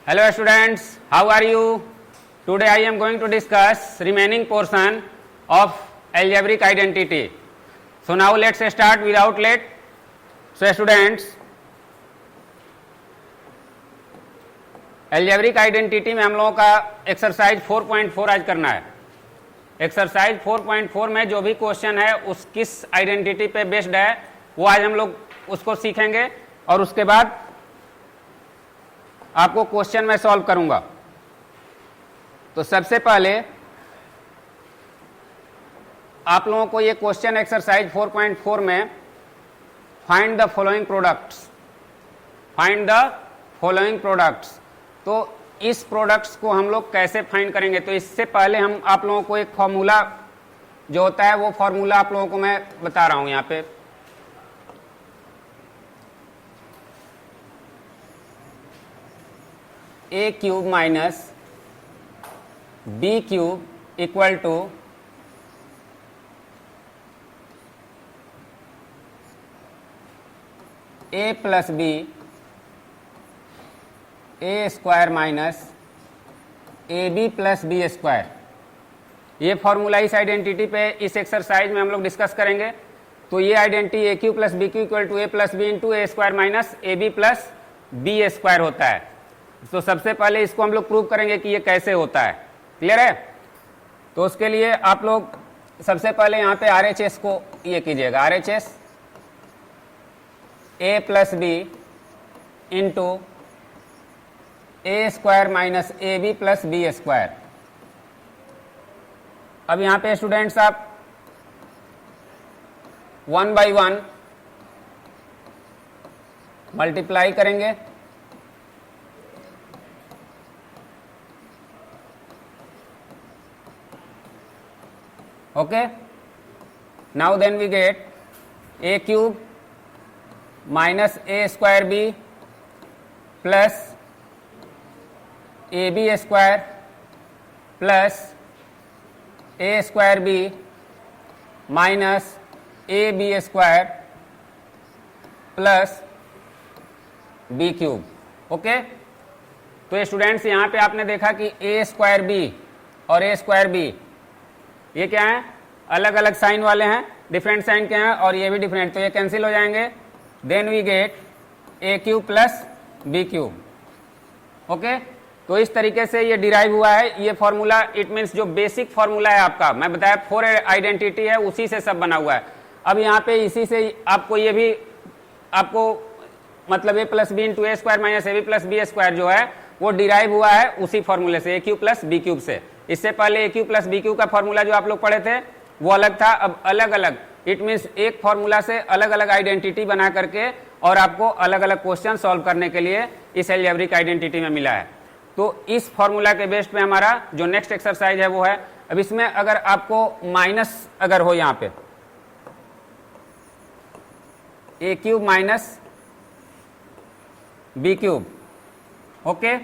Hello students, how are you? Today I am going to discuss remaining portion of algebraic identity. So now let's start without late. So students, algebraic identity में हम लोगों का exercise 4.4 आज करना है. Exercise 4.4 में जो भी क्वेश्चन है उस किस आइडेंटिटी पे बेस्ड है वो आज हम लोग उसको सीखेंगे और उसके बाद आपको क्वेश्चन मैं सॉल्व करूंगा. तो सबसे पहले आप लोगों को ये क्वेश्चन एक्सरसाइज 4.4 में फाइंड द फॉलोइंग प्रोडक्ट्स, तो इस प्रोडक्ट्स को हम लोग कैसे फाइंड करेंगे. तो इससे पहले हम आप लोगों को एक फॉर्मूला जो होता है वो फॉर्मूला आप लोगों को मैं बता रहा हूं. यहां पे a cube minus b cube equal to a plus b a square minus a b plus b square. ये फॉर्मूला इस आइडेंटिटी पे इस एक्सरसाइज में हम लोग डिस्कस करेंगे. तो ये identity a cube plus b cube equal to a plus b into a square minus a b plus b square होता है. तो सबसे पहले इसको हम लोग प्रूव करेंगे कि ये कैसे होता है. क्लियर है. तो उसके लिए आप लोग सबसे पहले यहाँ पे RHS को ये कीजिएगा. RHS a plus b into a square minus a b plus b square. अब यहाँ पे स्टूडेंट्स आप 1 by 1 मल्टीप्लाई करेंगे. Okay, now then we get a cube minus a square b plus ab square plus a square b minus ab square plus b cube. Okay, तो students यहाँ पे आपने देखा कि a स्क्वायर b और a square b ये क्या है, अलग अलग साइन वाले हैं, डिफरेंट साइन के हैं और ये भी डिफरेंट, तो ये कैंसिल हो जाएंगे. Then we get a cube plus b cube. Okay, तो इस तरीके से ये डिराइव हुआ है ये फॉर्मूला. इट मीन्स जो बेसिक फॉर्मूला है आपका, मैं बताया 4 आइडेंटिटी है, उसी से सब बना हुआ है. अब यहाँ पे इसी से आपको ये भी आपको मतलब a plus b into a square minus a b plus b square जो है वो डिराइव हुआ है उसी फॉर्मूले से, a cube plus b cube से. इससे पहले a cube plus b cube का फॉर्मूला जो आप लोग पढ़े थे वो अलग था, अब अलग अलग. इट मीन्स एक फॉर्मूला से अलग अलग आइडेंटिटी बना करके और आपको अलग अलग क्वेश्चन सॉल्व करने के लिए इस अलजेब्रिक आइडेंटिटी में मिला है. तो इस फॉर्मूला के बेस पे हमारा जो नेक्स्ट एक्सरसाइज है वो है. अब इसमें अगर आपको माइनस अगर हो यहाँ पे a cube minus b cube, okay,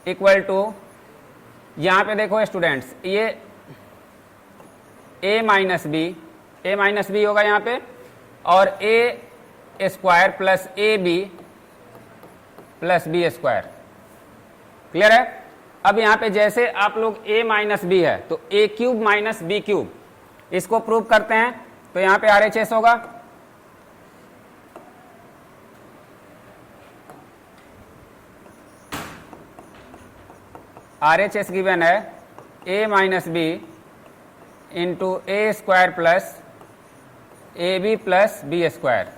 equal to यहां पे देखो स्टूडेंट्स ये a माइनस बी होगा यहाँ पे और a square plus a b plus b square. Clear है. अब यहाँ पे जैसे आप लोग a माइनस बी है तो a cube minus b cube इसको प्रूव करते हैं. तो यहाँ पे RHS होगा RHS गिवन है a minus b into a square plus a b plus b square.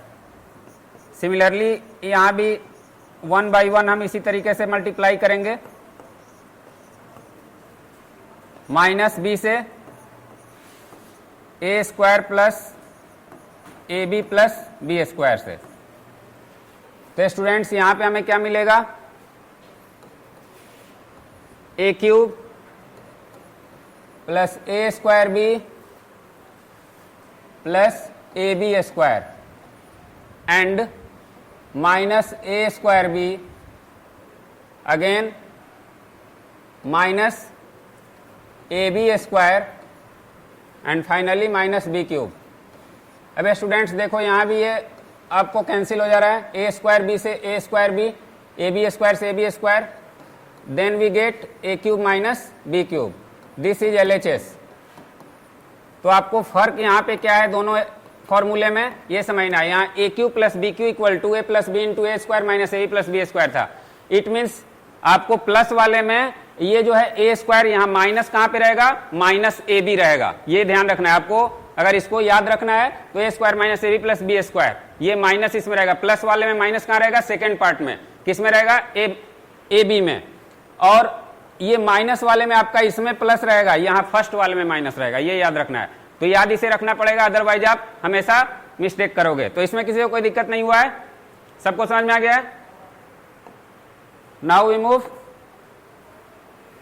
Similarly यहाँ भी 1 by 1 हम इसी तरीके से मल्टीप्लाई करेंगे. माइनस बी से a square plus a b plus b square से. तो स्टूडेंट्स यहाँ पे हमें क्या मिलेगा, a cube plus a square b plus a b square and minus a square b again minus a b square and finally minus b cube. अब students देखो यहाँ भी ये आपको कैंसिल हो जा रहा है, ए स्क्वायर बी से a square b, a b square से a b square, then we get a cube minus b cube, this is LHS। तो आपको फर्क यहाँ पे क्या है दोनों फॉर्मूले में, ये समझना है। यहाँ a cube plus b cube equal to a plus b into a square minus a plus b square था। इट मीन्स आपको प्लस वाले में ये जो है ए स्क्वायर, यहाँ माइनस कहाँ पे रहेगा, माइनस ए बी रहेगा। ये ध्यान रखना है आपको, अगर इसको याद रखना है तो a square minus a b plus b square, ये माइनस इसमें रहेगा। प्लस वाले में माइनस कहाँ रहेगा, सेकेंड पार्ट में, किस में रहेगा, ए बी में। और ये माइनस वाले में आपका इसमें प्लस रहेगा, यहाँ फर्स्ट वाले में माइनस रहेगा, ये याद रखना है। तो याद इसे रखना पड़ेगा, अदरवाइज आप हमेशा मिस्टेक करोगे। तो इसमें किसी को कोई दिक्कत नहीं हुआ है, सबको समझ में आ गया है। Now we move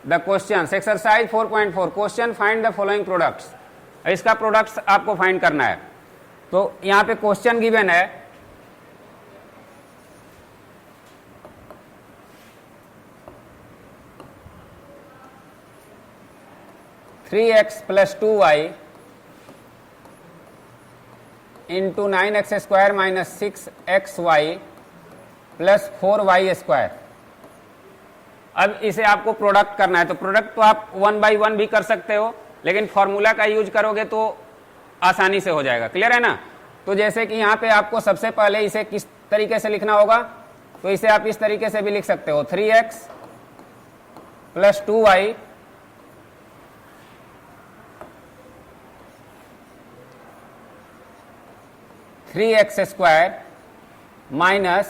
the question, exercise 4.4, question find the following products. इसका प्रोडक्ट्स आपको फाइंड करना है। तो यहां पे क्वेश्चन गिवन है, three x plus 2y into 9x square minus 6xy plus 4y square. अब इसे आपको प्रोडक्ट करना है। तो प्रोडक्ट तो आप 1 बाई 1 भी कर सकते हो, लेकिन फॉर्मूला का यूज करोगे तो आसानी से हो जाएगा। क्लियर है ना। तो जैसे कि यहाँ पे आपको सबसे पहले इसे किस तरीके से लिखना होगा, तो इसे आप इस तरीके से भी लिख सकते हो, 3x plus 2y three x square minus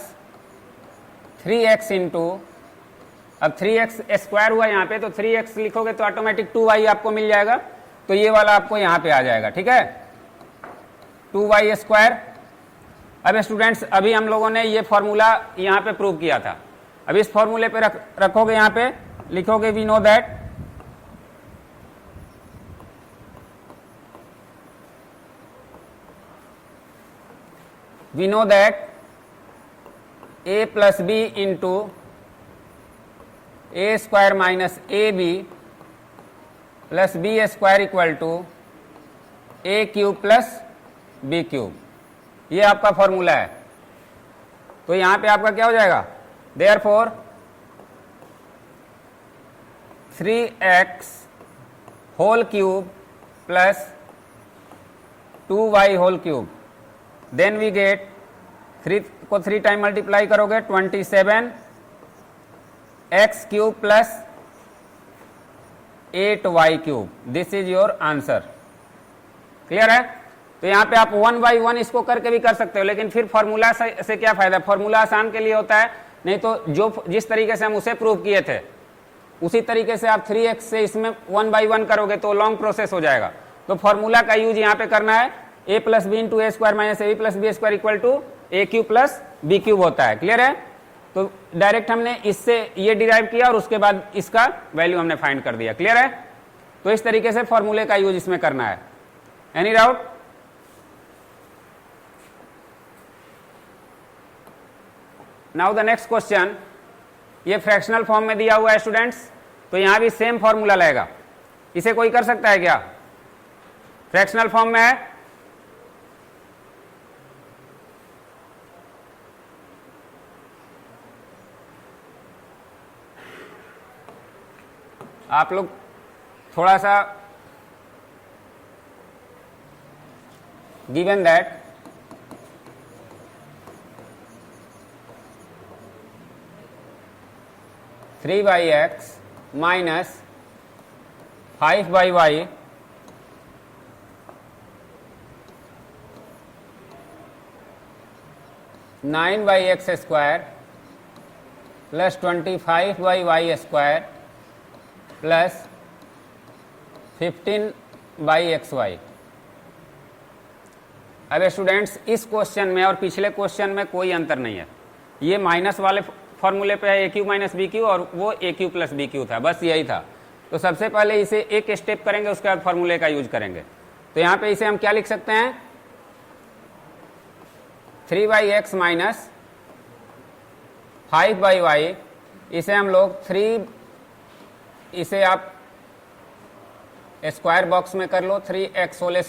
3x into, अब 3x स्क्वायर हुआ यहाँ पे, तो 3x लिखोगे तो ऑटोमेटिक 2y आपको मिल जाएगा। तो ये वाला आपको यहाँ पे आ जाएगा, ठीक है, 2y स्क्वायर। अब स्टूडेंट्स अभी हम लोगों ने ये फॉर्मूला यहाँ पे प्रूव किया था। अब इस फॉर्मूले पे रखोगे, यहाँ पे लिखोगे we know that a plus b into a square minus a b plus b square equal to a cube plus b cube. ये आपका फॉर्मूला है। तो यहां पे आपका क्या हो जाएगा, therefore 3x whole cube plus 2y whole cube, then we get 3 को 3 टाइम मल्टीप्लाई करोगे 27 x cube plus 8y cube, this is your answer. Clear है। तो यहां पे आप 1 बाई 1 इसको करके भी कर सकते हो, लेकिन फिर फॉर्मूला से क्या फायदा, फॉर्मूला आसान के लिए होता है, नहीं तो जो जिस तरीके से हम उसे प्रूव किए थे उसी तरीके से आप 3x से इसमें 1 बाई 1 करोगे तो लॉन्ग प्रोसेस हो जाएगा। तो फॉर्मूला का यूज यहां पे करना है, a plus b into a square minus a plus b square equal to a cube plus b cube होता है। क्लियर है। तो डायरेक्ट हमने इससे ये डिराइव किया और उसके बाद इसका वैल्यू हमने फाइंड कर दिया। क्लियर है। तो इस तरीके से फॉर्मूले का यूज इसमें करना है। Any doubt. Now the next question, ये फ्रैक्शनल फॉर्म में दिया हुआ है स्टूडेंट्स, तो यहां भी सेम फॉर्मूला लगेगा। इसे कोई कर सकता है क्या, फ्रैक्शनल फॉर्म में है। आप लोग थोड़ा सा given that three by x minus 5 by y nine by x square plus 25 by y square plus 15 by x y. अब स्टूडेंट्स इस क्वेश्चन में और पिछले क्वेश्चन में कोई अंतर नहीं है। ये माइनस वाले फॉर्मूले पे है ए क्यू माइनस बी क्यू और वो ए क्यू प्लस बी क्यू था, बस यही था। तो सबसे पहले इसे एक स्टेप करेंगे, उसके बाद फॉर्मूले का यूज करेंगे। तो यहां पे इसे हम क्या लिख सकते हैं, 3 by x minus 5 by y, इसे हम लोग 3, इसे आप स्क्वायर बॉक्स में कर लो, 3x whole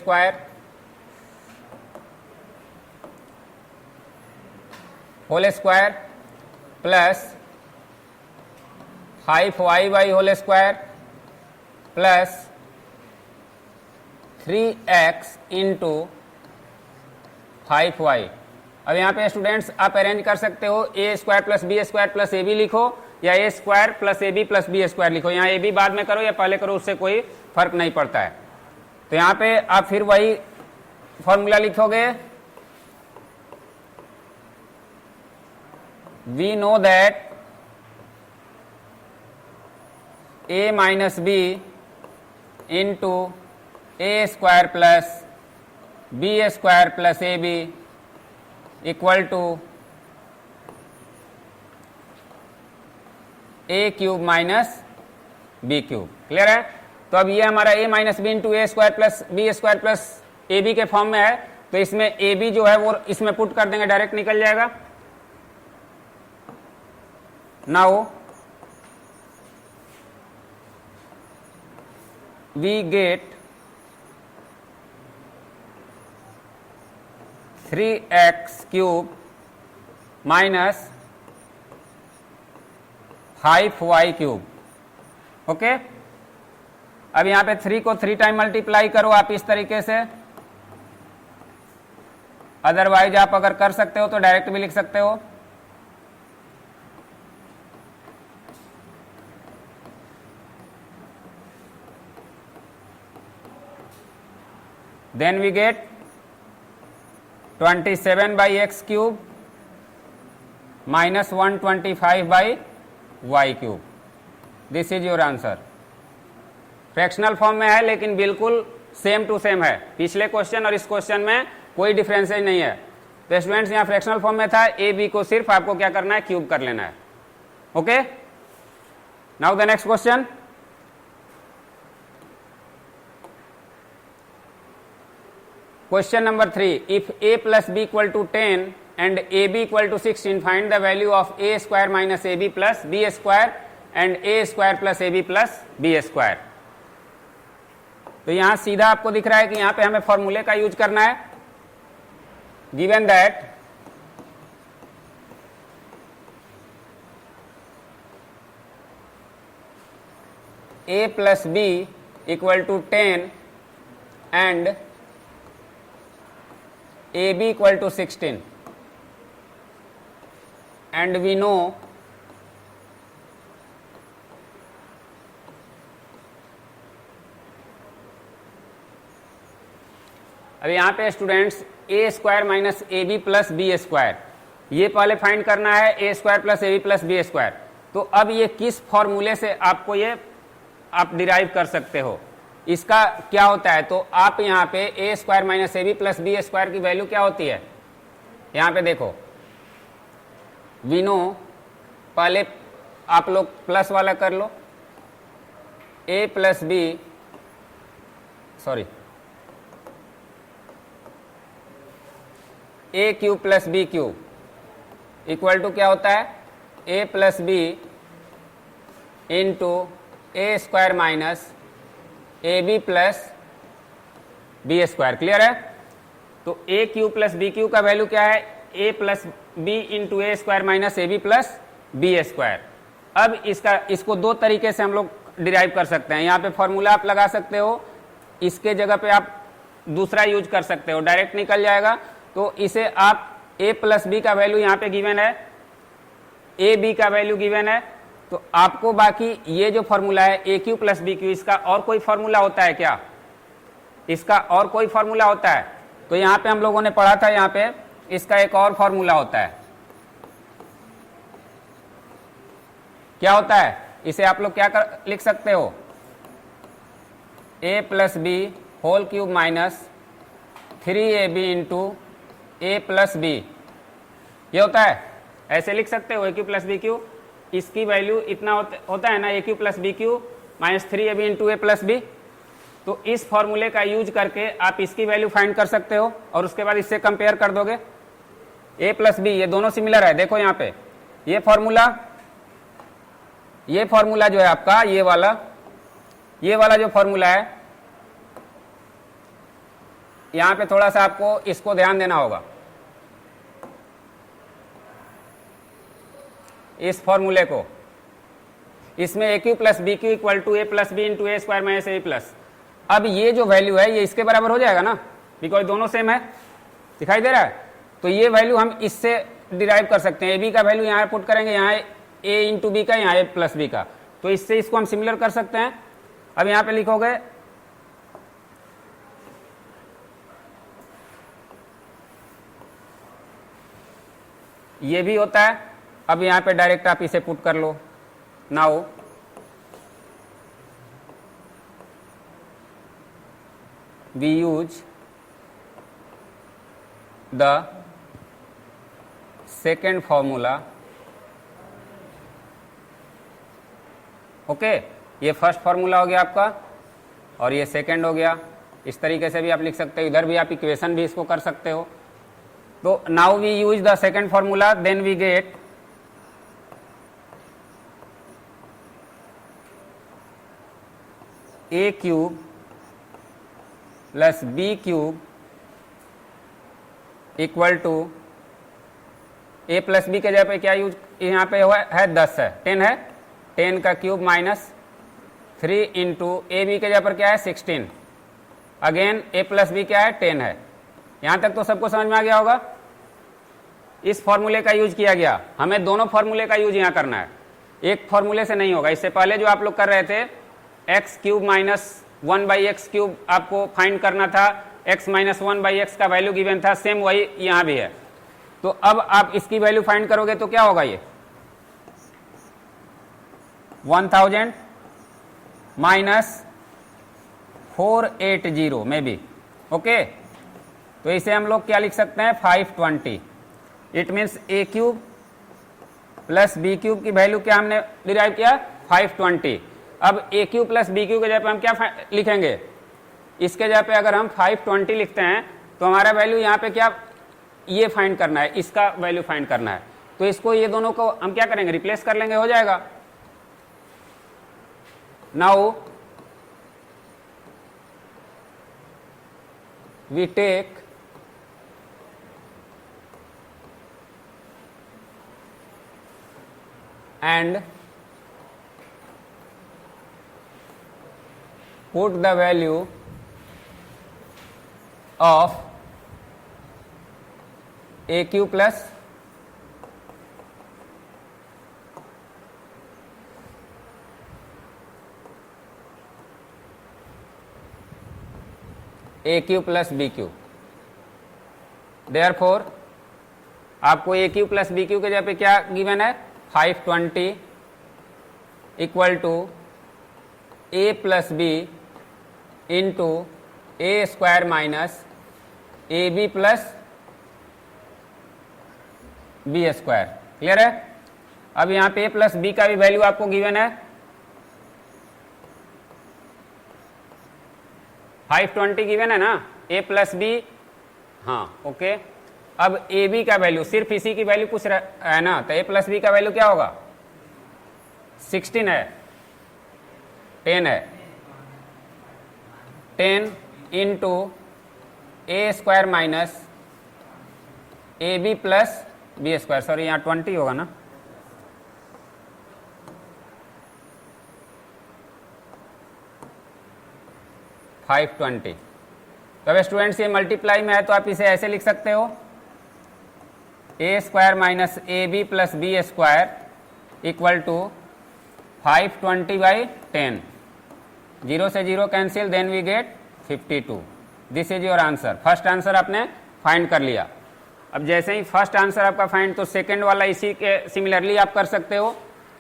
square plus 5y/² plus 3x into 5y। अब यहाँ पे स्टूडेंट्स आप अरेंज कर सकते हो, a² plus b² plus ab लिखो या a² plus ab plus b² लिखो। यहाँ ab बाद में करो या पहले करो, उससे कोई फर्क नहीं पड़ता है। तो यहाँ पे आप फिर वही फॉर्मूला लिखोगे, we know that a minus b into a² plus b² plus ab equal to a³ minus b³। Clear है? तो अब ये हमारा a minus b into a² plus b² plus ab के फॉर्म में है, तो इसमें ab जो है वो इसमें पुट कर देंगे, डायरेक्ट निकल जाएगा। Now we get 3x³ minus 5y³। Okay, अब यहां पे 3 को 3 टाइम मल्टीप्लाई करो आप इस तरीके से, अदरवाइज आप अगर कर सकते हो तो डायरेक्ट भी लिख सकते हो। Then we get 27/x³ minus 125/y³। This is your answer. Fractional form में है लेकिन बिल्कुल सेम टू सेम है, पिछले क्वेश्चन और इस क्वेश्चन में कोई डिफरेंसेज नहीं है। तो स्टूडेंट्स यहाँ फ्रैक्शनल फॉर्म में था, ए बी को सिर्फ आपको क्या करना है, क्यूब कर लेना है। Okay, now the next question. Question number 3, if a plus b equal to 10 and ab equal to 16, find the value of a square minus ab plus b square and a square plus ab plus b square। तो यहां सीधा आपको दिख रहा है कि यहां पे हमें फॉर्मूले का यूज करना है। Given that a plus b equal to 10 and AB equal to 16 and we know अब यहां पे students a² minus ab plus b², ये पहले फाइंड करना है, a² plus ab plus b²। तो अब ये किस फॉर्मूले से आपको ये आप डिराइव कर सकते हो, इसका क्या होता है। तो आप यहाँ पे a² minus ab plus b² की वैल्यू क्या होती है, यहाँ पे देखो, वी नो, पहले आप लोग प्लस वाला कर लो, a plus b, sorry a³ plus b³ equal to क्या होता है, a plus b into a² minus ab plus b²। Clear है? तो a³ प्लस b³ का वैल्यू क्या है, a plus b into a² minus ab plus b²। अब इसको दो तरीके से हम लोग डिराइव कर सकते हैं। यहाँ पे फॉर्मूला आप लगा सकते हो, इसके जगह पे आप दूसरा यूज कर सकते हो, डायरेक्ट निकल जाएगा। तो इसे आप a प्लस b का वैल्यू यहाँ पे गिवन है, a b का वैल्यू गिवन है, तो आपको बाकी ये जो फॉर्मूला है a³ प्लस b³, इसका और कोई फॉर्मूला होता है क्या, इसका और कोई फॉर्मूला होता है। तो यहाँ पे हम लोगों ने पढ़ा था, यहाँ पे इसका एक और फॉर्मूला होता है। क्या होता है, इसे आप लोग क्या लिख सकते हो, a plus b whole cube minus 3ab into a plus b, ये होता है, ऐसे लिख सकते हो a³ प्लस b³। इसकी वैल्यू इतना होता है ना, a³ plus b³ minus 3ab into a plus b। तो इस फॉर्मूले का यूज करके आप इसकी वैल्यू फाइंड कर सकते हो और उसके बाद इससे कंपेयर कर दोगे। a प्लस b ये दोनों सिमिलर है, देखो यहाँ पे ये फॉर्मूला जो है आपका, ये वाला जो फॉर्मूला है, यहाँ पे थोड़ा सा आपको इसको ध्यान देना होगा। इस फॉर्मूले को, इसमें a cube plus b cube equal to a plus b into a square minus a plus. अब ये जो वैल्यू है ये इसके बराबर हो जाएगा ना, बिकॉज दोनों सेम है, दिखाई दे रहा है। तो ये वैल्यू हम इससे डिराइव कर सकते हैं, ए बी का वैल्यू यहाँ पुट करेंगे, यहाँ ए इंटू बी का, यहाँ ए प्लस बी का, तो इससे इसको हम सिमिलर कर सकते हैं। अब यहाँ पे लिखोगे ये भी होता है। अब यहाँ पे डायरेक्ट आप इसे पुट कर लो। Now we use the second formula, okay, ये फर्स्ट फॉर्मूला हो गया आपका और ये सेकेंड हो गया। इस तरीके से भी आप लिख सकते हो, इधर भी आप इक्वेशन भी इसको कर सकते हो। तो now we use the second formula, then we get a cube plus b cube equal to a plus b के जगह पे क्या यूज यहाँ पे हुआ है 10 है, 10 है, 10 का cube minus 3 into a b के जगह पर क्या है 16, अगेन ए प्लस बी क्या है 10 है। यहाँ तक तो सबको समझ में आ गया होगा। इस फॉर्मूले का यूज किया गया, हमें दोनों फॉर्मूले का यूज यहाँ करना है, एक फॉर्मूले से नहीं होगा। इससे पहले जो आप लोग कर रहे थे x cube minus 1 by x cube आपको फाइंड करना था, एक्स माइनस 1 बाई एक्स का वैल्यू गिवन था, सेम वही यहाँ भी है। तो अब आप इसकी वैल्यू फाइंड करोगे तो क्या होगा, ये 1000 माइनस 480 में भी, ओके। तो इसे हम लोग क्या लिख सकते हैं 520। It means a cube plus b cube की वैल्यू क्या हमने डिराइव किया 520। अब a cube plus b cube के जगह पे हम क्या लिखेंगे, इसके जगह पे अगर हम 520 लिखते हैं तो हमारा वैल्यू यहाँ पे क्या ये फाइंड करना है, इसका वैल्यू फाइंड करना है। तो इसको ये दोनों को हम क्या करेंगे रिप्लेस कर लेंगे, हो जाएगा। Now we take and put the value of a cube plus a cube plus b cube। therefore आपको a cube plus b cube के जगह पे क्या गिवन है 520 equal to a plus b into a square minus a b plus b square. Clear है। अब यहाँ पे ए प्लस बी का भी वैल्यू आपको गिवन है 520 गिवन है ना, ए प्लस बी, हाँ ओके। अब ए बी का वैल्यू सिर्फ इसी की वैल्यू पूछ रहा है ना, तो ए प्लस बी का वैल्यू क्या होगा 16 है, 10 है, 10 into a square minus a b plus b square, sorry यहाँ 20 होगा ना, $520। तो अब स्टूडेंट्स ये मल्टीप्लाई में है तो आप इसे ऐसे लिख सकते हो a square minus a b plus b square equal to 520/10, 0 से 0 cancel, then we get 52। This is your answer. First answer आपने फाइंड कर लिया। अब जैसे ही फर्स्ट आंसर आपका फाइंड, तो सेकेंड वाला इसी के सिमिलरली आप कर सकते हो।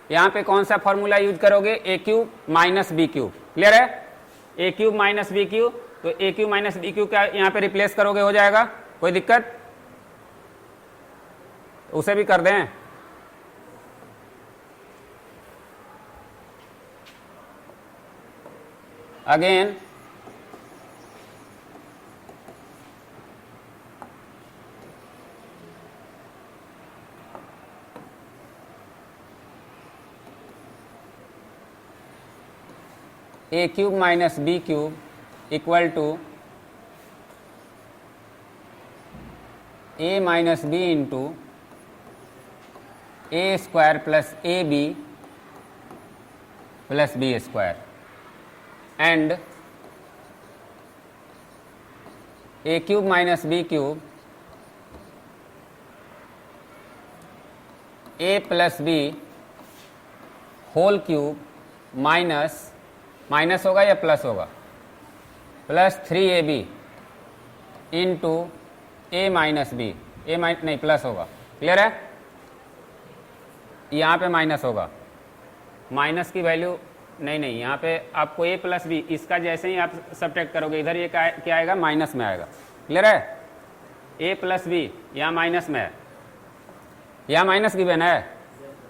यहाँ पे कौन सा फॉर्मूला यूज करोगे, a cube minus b cube. Clear है, a cube minus b cube, तो a cube minus b cube क्या यहाँ पे रिप्लेस करोगे, हो जाएगा, कोई दिक्कत, उसे भी कर दें। Again a cube minus b cube equal to a minus b into a square plus a b plus b square and a cube minus b cube a plus b whole cube minus होगा या plus होगा, plus 3ab into a minus b, a minus नहीं plus होगा, clear है। यहाँ पे minus होगा, minus की वैल्यू नहीं यहाँ पे आपको ए प्लस बी, इसका जैसे ही आप सब्ट्रैक्ट करोगे इधर ये क्या आएगा, माइनस में आएगा, क्लियर है। ए प्लस बी यहाँ माइनस में है, यहाँ माइनस गिवन है,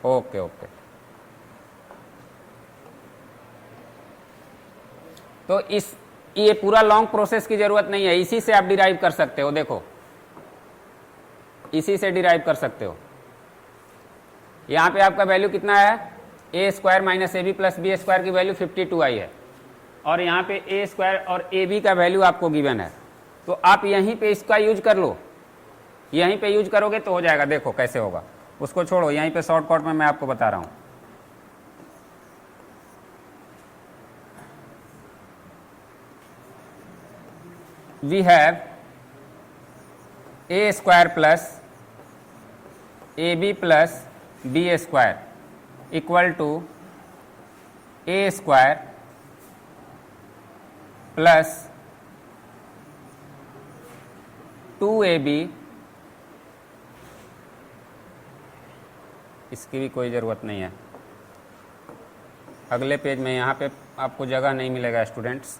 ओके ओके। तो ये पूरा लॉन्ग प्रोसेस की जरूरत नहीं है, इसी से आप डिराइव कर सकते हो, देखो इसी से डिराइव कर सकते हो। यहां पे आपका वैल्यू कितना है, a square minus a b plus b square की वैल्यू 52 आई है, और यहाँ पे ए स्क्वायर और ए बी का वैल्यू आपको गिवन है, तो आप यहीं पे इसका यूज कर लो, यहीं पे यूज करोगे तो हो जाएगा। देखो कैसे होगा, उसको छोड़ो, यहीं पे शॉर्टकट में मैं आपको बता रहा हूं। We have a square plus a b plus b square equal to a square plus 2ab, इसकी भी कोई ज़रूरत नहीं है, अगले पेज में, यहाँ पे आपको जगह नहीं मिलेगा स्टूडेंट्स।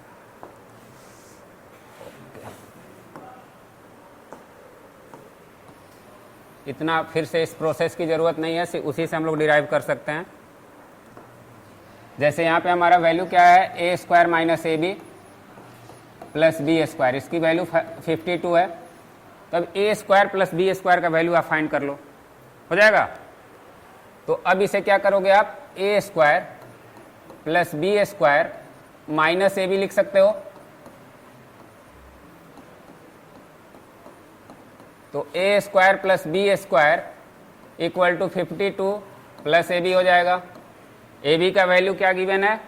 इतना फिर से इस प्रोसेस की ज़रूरत नहीं है, उसी से हम लोग डिराइव कर सकते हैं। जैसे यहाँ पे हमारा वैल्यू क्या है, a square minus a b plus b square, इसकी वैल्यू 52 है, तब a square plus b square का वैल्यू आप फाइंड कर लो, हो जाएगा। तो अब इसे क्या करोगे आप, a square plus b square minus a b लिख सकते हो, तो a square plus b square equal to 52 plus a b हो जाएगा। ए बी का वैल्यू क्या गिवन है,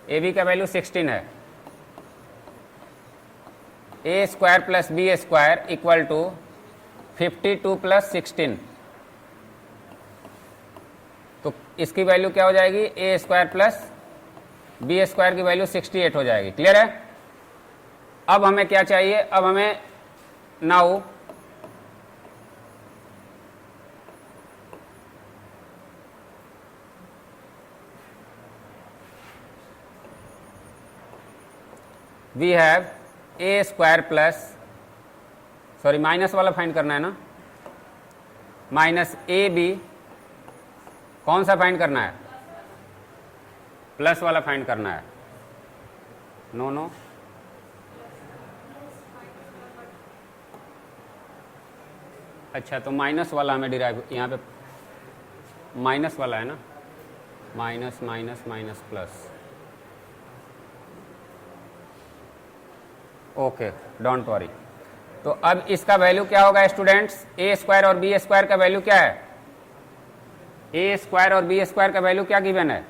ए बी का वैल्यू 16 है। A square plus b square equal to 52 plus 16, तो इसकी वैल्यू क्या हो जाएगी, a square plus b square की वैल्यू 68 हो जाएगी, क्लियर है। अब हमें क्या चाहिए, अब हमें now we have a square plus, sorry minus वाला फाइंड करना है ना, माइनस ए बी, कौन सा फाइंड करना है, प्लस वाला फाइंड करना है, नो अच्छा, तो माइनस वाला हमें डिराइव, यहाँ पे माइनस वाला है ना, minus minus minus plus, okay don't worry. तो अब इसका वैल्यू क्या होगा स्टूडेंट्स, ए स्क्वायर और बी स्क्वायर का वैल्यू क्या है, ए स्क्वायर और बी स्क्वायर का वैल्यू क्या गिवन है,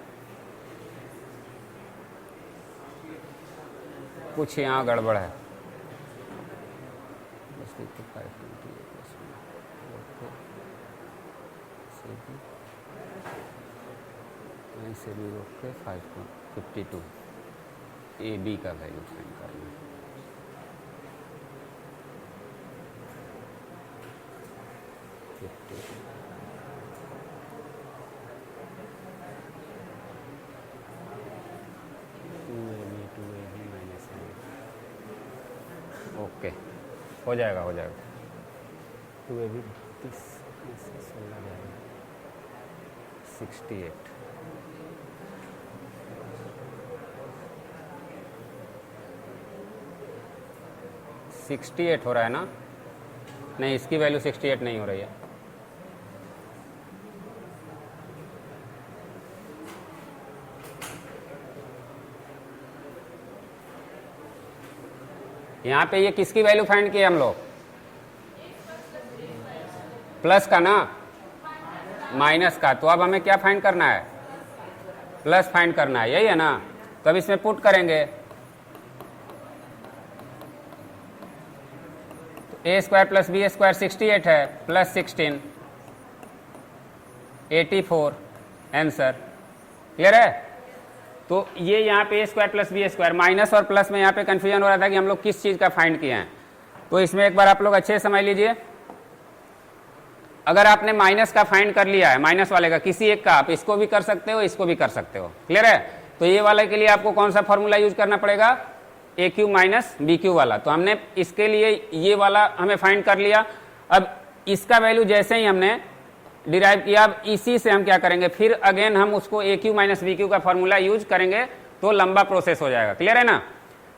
कुछ यहाँ गड़बड़ है, से भी रोक के 5.52 ए बी का वैल्यू फाइंड करना है। ओके हो जाएगा, हो जाएगा, 2ab 68, हो रहा है ना, नहीं इसकी वैल्यू 68 नहीं हो रही है, यहाँ पे ये किसकी वैल्यू फाइंड किए हम लोग, प्लस का ना, माइनस का, तो अब हमें क्या फाइंड करना है, प्लस फाइंड करना है, यही है ना। तो अब इसमें पुट करेंगे तो a square plus b square 68 है, प्लस 16 84 आंसर। क्लियर है। तो ये यहाँ पे a square plus b square, minus और प्लस में यहाँ पे कंफ्यूजन हो रहा था कि हम लोग किस चीज़ का फाइंड किए हैं। तो इसमें एक बार आप लोग अच्छे से समझ लीजिए, अगर आपने माइनस का फाइंड कर लिया है, माइनस वाले का किसी एक का, आप इसको भी कर सकते हो, इसको भी कर सकते हो। क्लियर है। तो ये वाले के लिए आपको कौन सा फॉर्मूला यूज करना पड़ेगा, ए क्यू माइनस बी क्यू वाला। तो हमने इसके लिए ये वाला हमें फाइंड कर लिया। अब इसका वैल्यू जैसे ही हमने डिराइव किया, अब इसी से हम क्या करेंगे, फिर अगेन हम उसको ए क्यू माइनस बी क्यू का फॉर्मूला यूज करेंगे, तो लंबा प्रोसेस हो जाएगा। क्लियर है ना।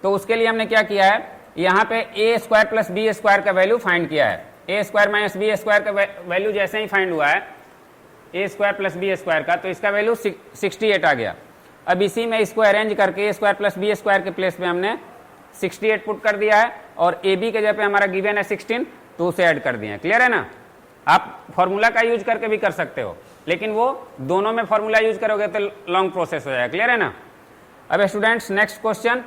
तो उसके लिए हमने क्या किया है, यहाँ पे a square plus b square का वैल्यू फाइंड किया है। A square minus B square का वैल्यू जैसे ही फाइंड हुआ है a square plus b square का, तो इसका वैल्यू 68 आ गया। अब इसी में इसको अरेंज करके ए स्क्वायर प्लस बी स्क्वायर के प्लेस पे हमने 68 पुट कर दिया है, और ए बी के जगह पे हमारा गिवन है 16, तो उसे ऐड कर दिए हैं। क्लियर है ना। आप फॉर्मूला का यूज करके भी कर सकते हो, लेकिन वो दोनों में फॉर्मूला यूज करोगे तो लॉन्ग प्रोसेस हो जाएगा। क्लियर है ना। अब students next question,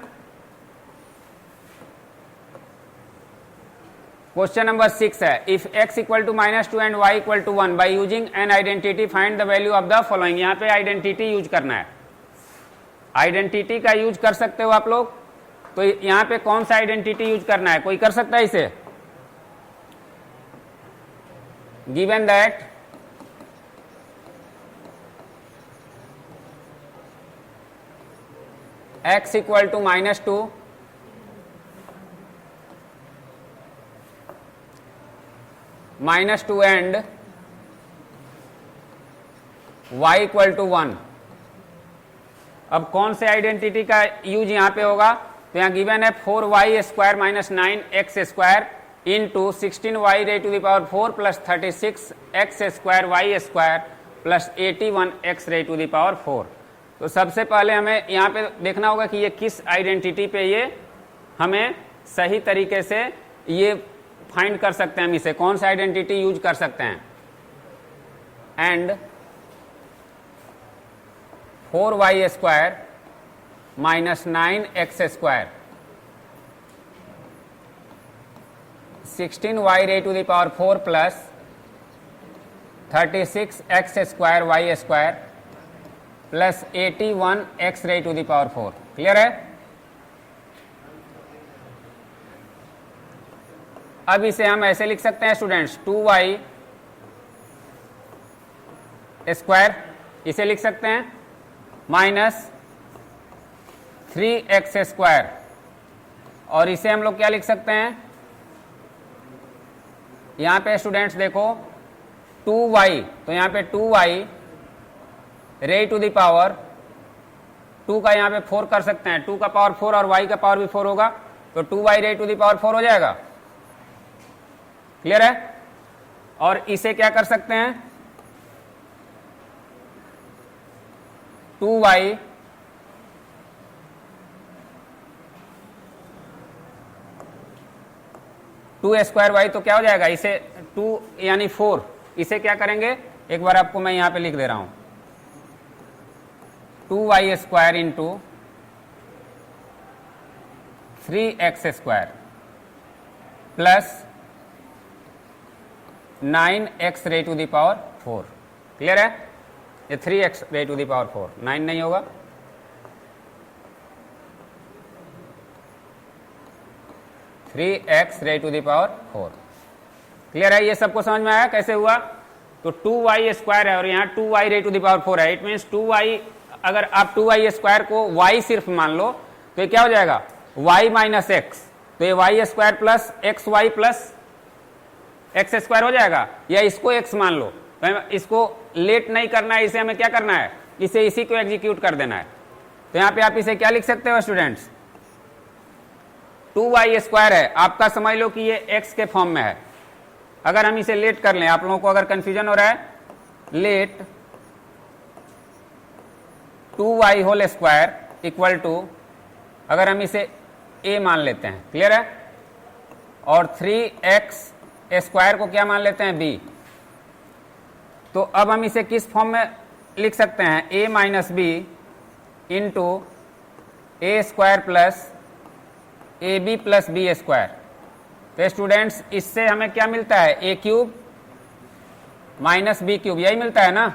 question number 6 है, if x equal to -2 and y equal to 1 by using an identity find the value of the following. यहाँ पे आइडेंटिटी यूज करना है, आइडेंटिटी का यूज कर सकते हो आप लोग। तो यहाँ पे कौन सा आइडेंटिटी यूज करना है, कोई कर सकता है इसे। Given that x equal to -2 -2 and y equal to 1। अब कौन से आइडेंटिटी का यूज यहां पे होगा, तो यहां गिवन है 4y square minus 9x square into 16y raise to the power 4 plus 36x square y square plus 81x raise to the power 4। तो सबसे पहले हमें यहाँ पे देखना होगा कि ये किस आइडेंटिटी पे ये हमें सही तरीके से ये फाइंड कर सकते हैं, हम इसे कौन सा आइडेंटिटी यूज कर सकते हैं। And 4y square minus 9x square 16y raise to the power 4 plus 36x square y square plus 81x raise to the power 4। Clear है। अब इसे हम ऐसे लिख सकते हैं स्टूडेंट्स, 2y स्क्वायर इसे लिख सकते हैं माइनस 3x स्क्वायर, और इसे हम लोग क्या लिख सकते हैं, यहां पे स्टूडेंट्स देखो 2y, तो यहां पे 2y रे टू द पावर 2 का यहां पे 4 कर सकते हैं, 2 का पावर 4 और y का पावर भी 4 होगा, तो 2y रे टू द पावर 4 हो जाएगा। क्लियर है। और इसे क्या कर सकते हैं, 2y स्क्वायर y, तो क्या हो जाएगा, इसे 2 यानी 4, इसे क्या करेंगे, एक बार आपको मैं यहां पे लिख दे रहा हूं, 2y square into 3x square plus 9x रे टू द पावर 4। क्लियर है। ये 3x रे टू द पावर 4, 9 नहीं होगा, three x raise to the power 4। Clear है। ये सबको समझ में आया कैसे हुआ। तो 2y स्क्वायर है और यहाँ 2y रे टू द पावर 4 है। इट मीन्स 2y, अगर आप 2y स्क्वायर को y सिर्फ मान लो तो ये क्या हो जाएगा, y माइनस एक्स, तो ये y square plus x y plus x square हो जाएगा, या इसको x मान लो। तो इसको लेट नहीं करना है, इसे हमें क्या करना है, इसे इसी को एग्जीक्यूट कर देना है। तो यहाँ पे आप इसे क्या लिख सकते हो स्टूडेंट्स, 2y स्क्वायर है, आपका समझ लो कि ये x के फॉर्म में है। अगर हम इसे लेट कर लें, आप लोगों को अगर कंफ्यूजन हो रहा है, let 2y whole square equal to, अगर हम इसे a मान लेते हैं, क्लियर है, और 3x स्क्वायर को क्या मान लेते हैं, b। तो अब हम इसे किस फॉर्म में लिख सकते हैं, a minus b into a square plus a b plus b square. तो स्टूडेंट्स इससे हमें क्या मिलता है, a cube minus b cube, यही मिलता है ना।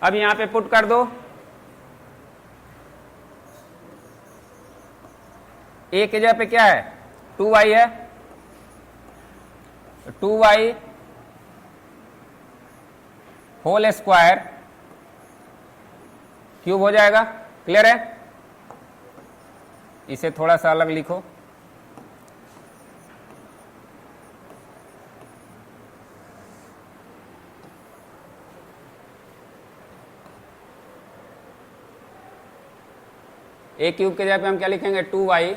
अब यहां पे पुट कर दो, ए के जगह पे क्या है 2y है, 2y होल स्क्वायर क्यूब हो जाएगा। क्लियर है? इसे थोड़ा सा अलग लिखो, ए क्यूब के जगह पे हम क्या लिखेंगे 2y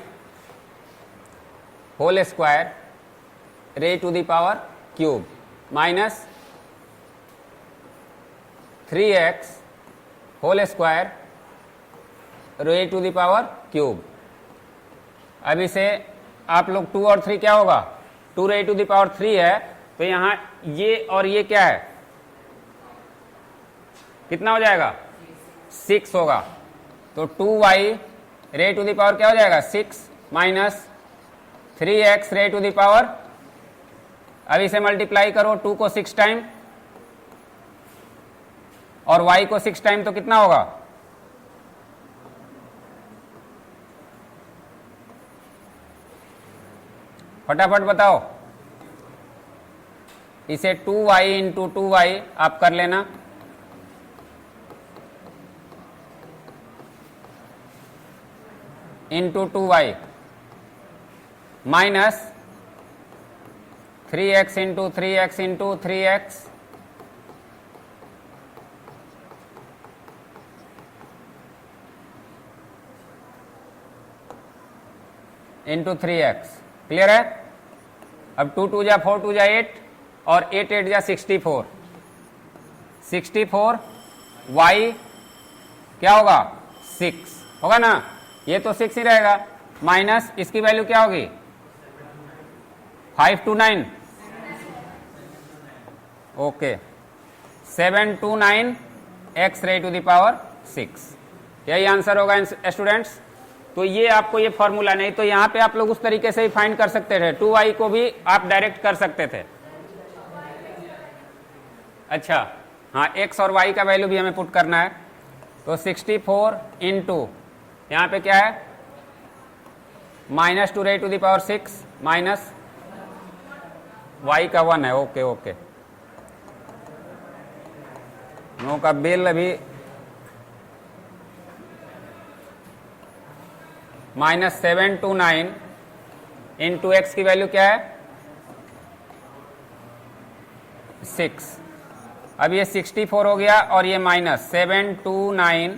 whole square raise to the power cube minus 3x whole square raise to the power cube. अब इसे आप लोग 2 और 3 क्या होगा, 2 रे टू द पावर 3 है, तो यहां ये और ये क्या है, कितना हो जाएगा 6 होगा। तो 2y रे टू द पावर क्या हो जाएगा 6 माइनस 3x रे टू द पावर, अब इसे मल्टीप्लाई करो 2 को 6 टाइम और y को 6 टाइम, तो कितना होगा, फटाफट बताओ। इसे 2y इंटू 2y आप कर लेना, into 2y minus 3x into 3x into 3x into 3x। Clear है? अब 2 2 जा 4 2 जा 8 और 8 8 जा 64, 64 y क्या होगा 6 होगा ना, ये तो 6 ही रहेगा, माइनस इसकी वैल्यू क्या होगी 529, ओके 729 x रे टू द पावर 6, यही आंसर होगा स्टूडेंट्स। तो ये आपको ये फॉर्मूला, नहीं तो यहां पे आप लोग उस तरीके से ही फाइंड कर सकते थे, 2y को भी आप डायरेक्ट कर सकते थे। अच्छा हाँ, x और y का वैल्यू भी हमें पुट करना है, तो 64 इंटू यहां पे क्या है minus 2 raise to the power 6 minus y का 1 है, ओके ओके, नो का बिल अभी माइनस 729 इंटू एक्स की वैल्यू क्या है 6। अब ये 64 हो गया और ये माइनस 729,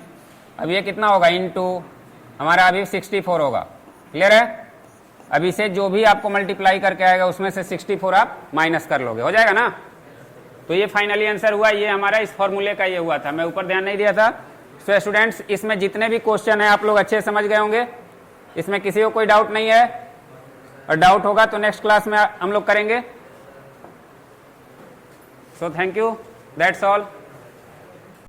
अब ये कितना होगा इंटू हमारा अभी 64 होगा। क्लियर है? अब इसे जो भी आपको मल्टीप्लाई करके आएगा उसमें से 64 आप माइनस कर लोगे, हो जाएगा ना। तो ये फाइनली आंसर हुआ, ये हमारा इस फॉर्मूले का ये हुआ था, मैं ऊपर ध्यान नहीं दिया था। सो स्टूडेंट्स इसमें जितने भी क्वेश्चन है आप लोग अच्छे समझ गए होंगे, इसमें किसी को कोई डाउट नहीं है, और डाउट होगा तो नेक्स्ट क्लास में हम लोग करेंगे। So thank you, that's all.